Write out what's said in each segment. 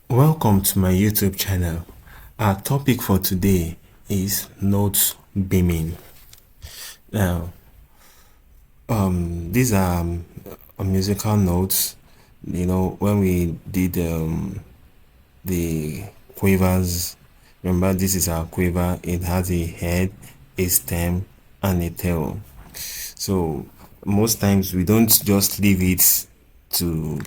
Welcome to my YouTube channel. Our topic for today is note beaming. Now, these are musical notes. You know, when we did the quavers, remember this is our quaver. It has a head, a stem, and a tail. So most times we don't just leave it to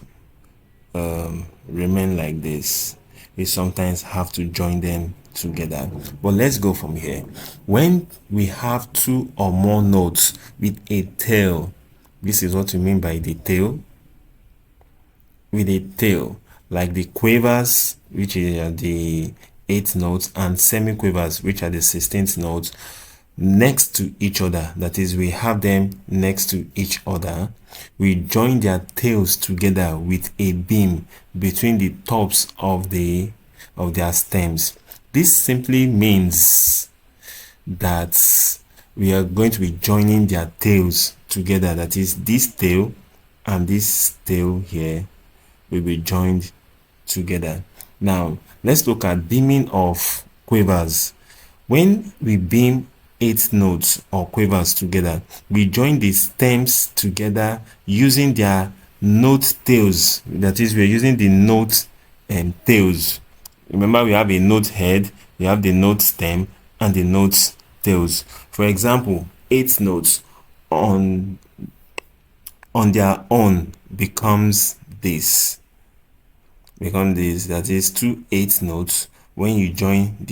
remain like this. We sometimes have to join them together. But let's go from here. When we have two or more notes with a tail, this is what we mean by the tail. With a tail, like the quavers, which are the 8th notes, and semiquavers, which are the 16th notes, next to each other. That is, we have them next to each other. We join their tails together with a beam between the tops of their stems. This simply means that we are going to be joining their tails together. That is, this tail and this tail here will be joined together. Now let's look at beaming of quavers. When we beam 8 notes or quavers together, we join the stems together using their note tails. That is, we're using the note tails. Remember, we have a note head, we have the note stem, and the note tails. For example, 8 notes on their own becomes this. That is 2 8 notes. When you join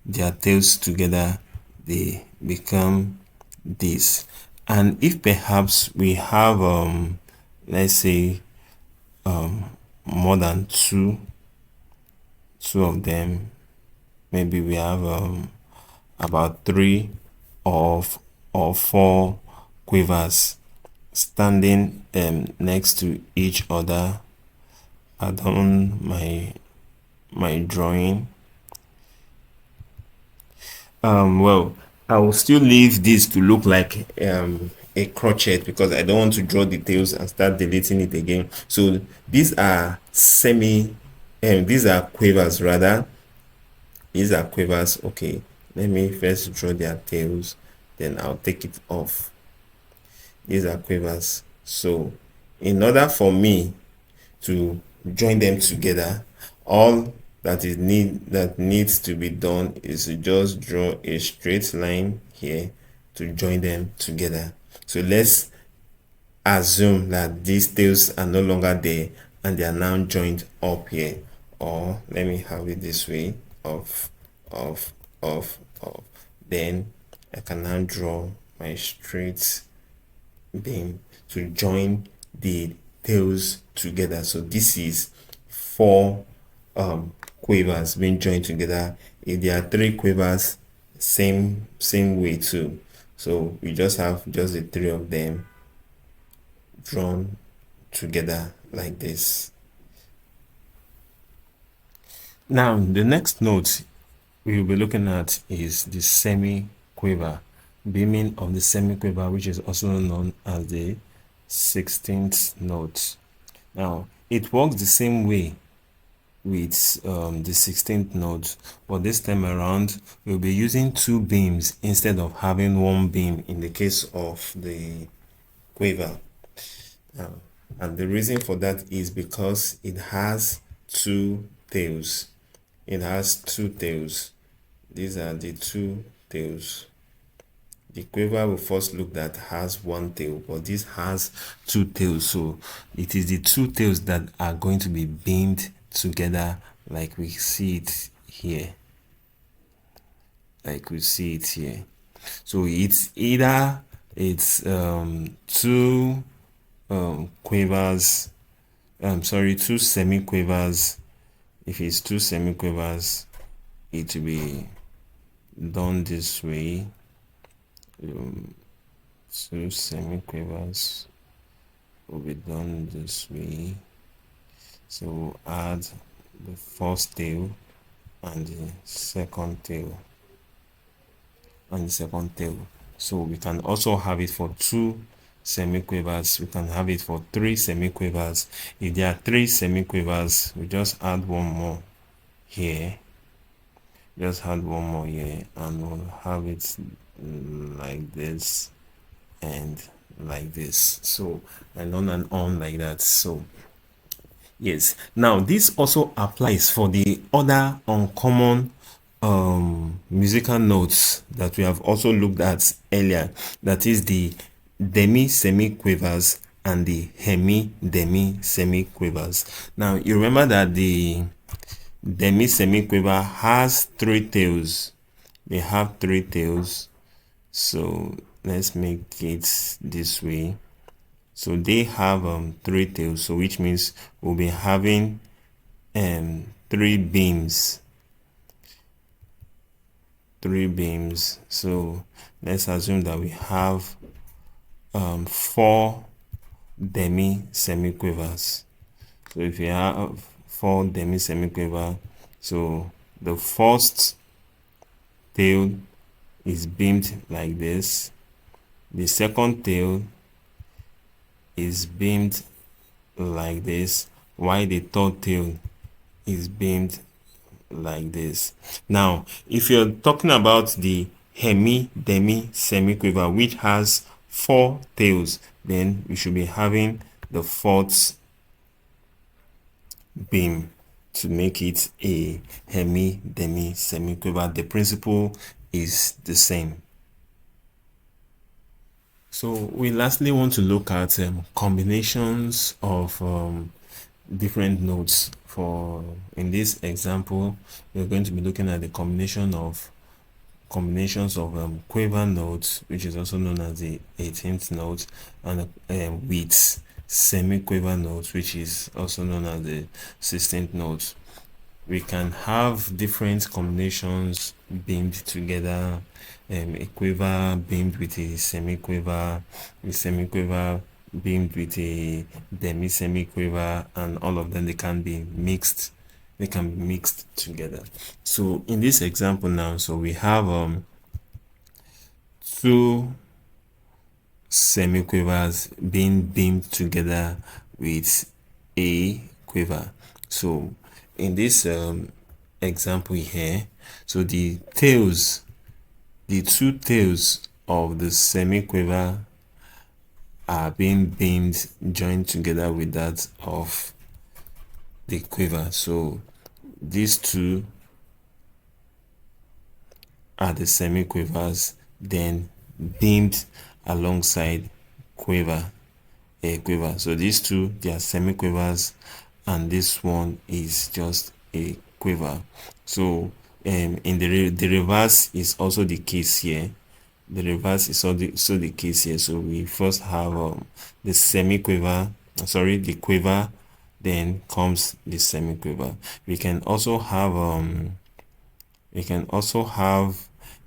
their tails together, they become this. And if perhaps we have let's say more than two of them, maybe we have about 3 or 4 quavers standing next to each other. Add on my drawing. Well, I will still leave this to look like a crochet because I don't want to draw details and start deleting it again. So these are these are quavers rather. These are quavers. Okay, let me first draw their tails, then I'll take it off. These are quavers. So in order for me to join them together, all that needs to be done is to just draw a straight line here to join them together. So let's assume that these tails are no longer there and they are now joined up here, or let me have it this way, off. Then I can now draw my straight beam to join the tails together. So this is 4 quavers being joined together. If there are 3 quavers, same way too. So we just have just the 3 of them drawn together like this. Now the next note we will be looking at is the semiquaver, beaming of the semiquaver, which is also known as the 16th note. Now it works the same way with the 16th note, but this time around we'll be using 2 beams instead of having 1 beam in the case of the quaver. And the reason for that is because it has 2 tails. It has 2 tails. These are the 2 tails. The quaver we first looked at has 1 tail, but this has 2 tails. So it is the 2 tails that are going to be beamed together like we see it here. So it's either 2 quavers, 2 semiquavers. If it's 2 semiquavers, it will be done this way. 2 semiquavers will be done this way. So add the first tail and the second tail So we can also have it for 2 semiquavers. We can have it for 3 semiquavers. If there are 3 semiquavers, we just add one more here. Just add one more here, and we'll have it like this and like this. So, and on like that. So yes, now this also applies for the other uncommon musical notes that we have also looked at earlier, that is the Demisemiquavers and the Hemidemisemiquavers. Now you remember that the Demisemiquaver has 3 tails. They have 3 tails. So let's make it this way. So they have 3 tails, so which means we'll be having 3 beams. 3 beams. So let's assume that we have 4 Demisemiquavers. So if you have 4 Demisemiquavers, so the first tail is beamed like this. The second tail is beamed like this, while the third tail is beamed like this. Now, if you're talking about the Hemidemisemiquaver, which has 4 tails, then we should be having the 4th beam to make it a Hemidemisemiquaver. The principle is the same. So we lastly want to look at combinations of different notes. For in this example, we're going to be looking at the combinations of quaver notes, which is also known as the 18th note, and with semiquaver notes, which is also known as the 16th note. We can have different combinations beamed together, a quiver beamed with a semiquaver beamed with a demisemiquaver, and all of them, they can be mixed together. So in this example now, so we have 2 semiquavers being beamed together with a quiver. So in this example here, so the 2 tails of the semiquaver are being beamed joined together with that of the quiver. So these 2 are the semiquavers, then beamed alongside a quiver. So these 2, they are semiquavers, and this one is just a quiver. So in the reverse is also the case here. The reverse is also the case here. So we first have the semiquaver, the quiver, then comes the semiquaver. We can also have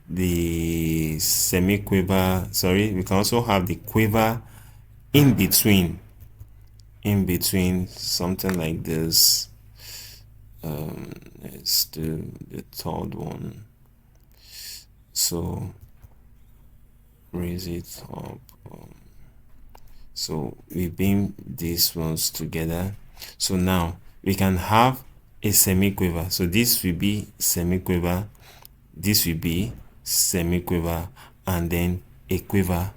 the semiquaver, we can also have the quiver in between, something like this. Let's do the third one. So raise it up. So we beam these ones together. So now we can have a semiquaver. So this will be semiquaver, this will be semiquaver, and then a quiver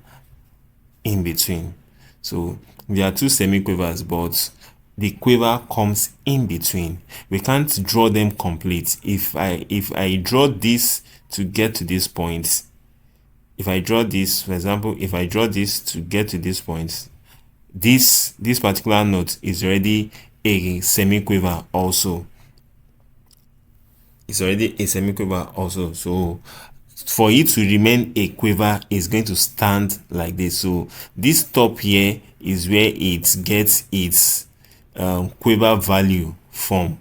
in between. So there are 2 semiquavers, but the quiver comes in between. We can't draw them complete. If I draw this to get to this point, if I draw this, for example, if I draw this to get to this point, this particular note is already a semiquaver also. It's already a semiquaver also. So for it to remain a quiver, is going to stand like this. So this top here is where it gets its quiver value from,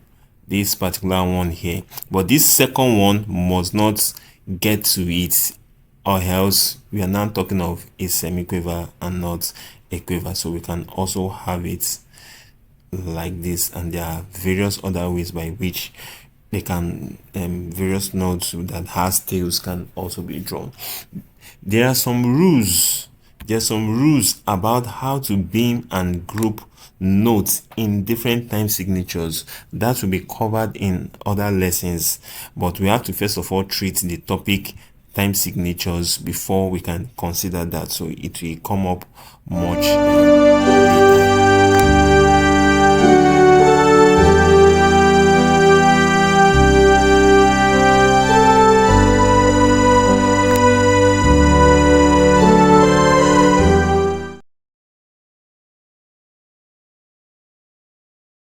this particular one here. But this second one must not get to it, or else we are now talking of a semiquaver and not a quiver. So we can also have it like this, and there are various other ways by which they can various notes that has tails can also be drawn. There are some rules There's some rules about how to bin and group notes in different time signatures that will be covered in other lessons, but we have to first of all treat the topic time signatures before we can consider that, so it will come up much later.